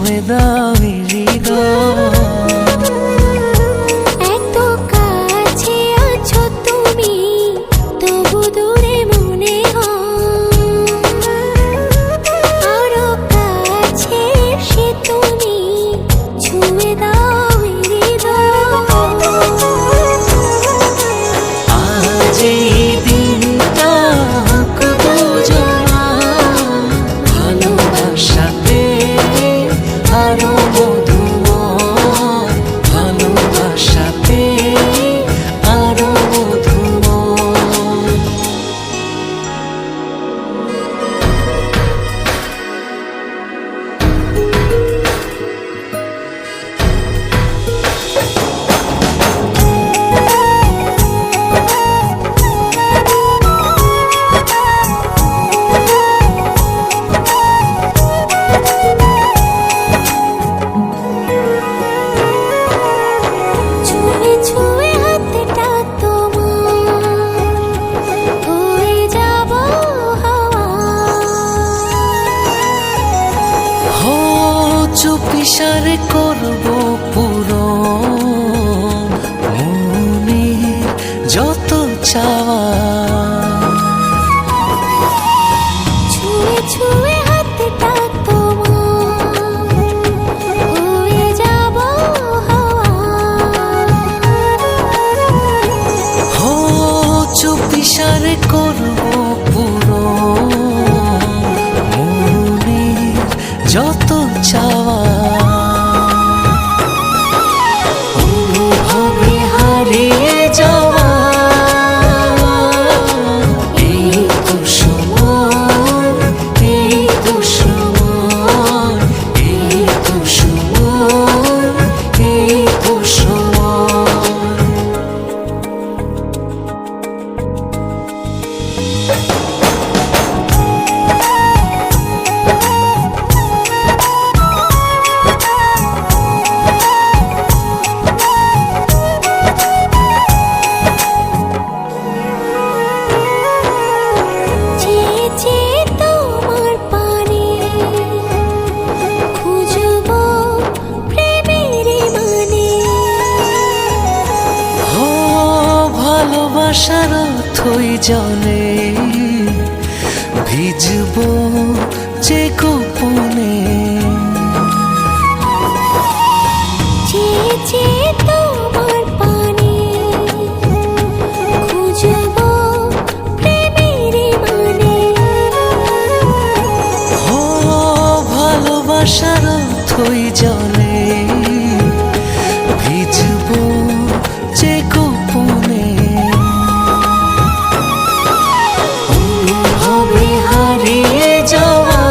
ছুঁয়ে দাও হৃদয়। এত কাছে আছো তুমি, তবু দূরে মনে হয়। আরো কাছে এসে তুমি ছুঁয়ে দাও হৃদয়। আজ এই দিনটা বুঝো না, ভালোবাসাতে আরো মধুময়, ভালোবাসাতে আরো মধুময়। ছুঁয়ে ছুঁয়ে হাতটা তোমার, হয়ে যাব হাওয়া। হো চুপিসারে করবো পুরো মনে যত চাওয়া। ছুঁয়ে ছুঁয়ে হাতটা তোমার, হয়ে যাব হাওয়া। হো চুপিসারে করবো পুরো মনে যত চাওয়া। অনুভবে হারিয়ে যাওয়া, এই তো সময়, এই তো সময়, এই তো সময়, এই তো সময়। চেয়ে চেয়ে তোমার পানে খুঁজবো প্রেমের মানে। ও ভালোবাসার অথই জলে ভিজবো যে গোপনে। চেয়ে চেয়ে তোমার পানে খুঁজবো প্রেমের মানে। ও ভালোবাসার অথই জলে ভিজবো যে গোপনে। অনুভবে হারিয়ে যাওয়া,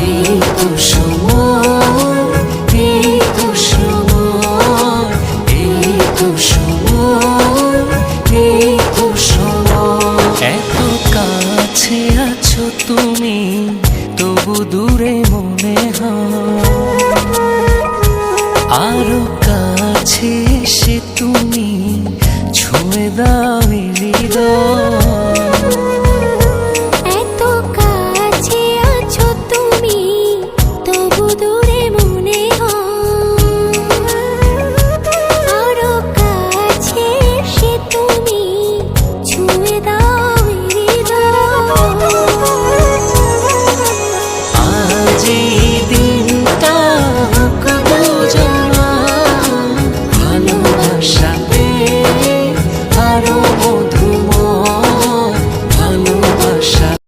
এই তো সময়, এই তো সময়, এই তো সময়, এই তো সময়। এত কাছে আছো তুমি, তবু দূরে মনে হয়। আরো কাছে এসে তুমি ছুঁয়ে দাও হৃদয়।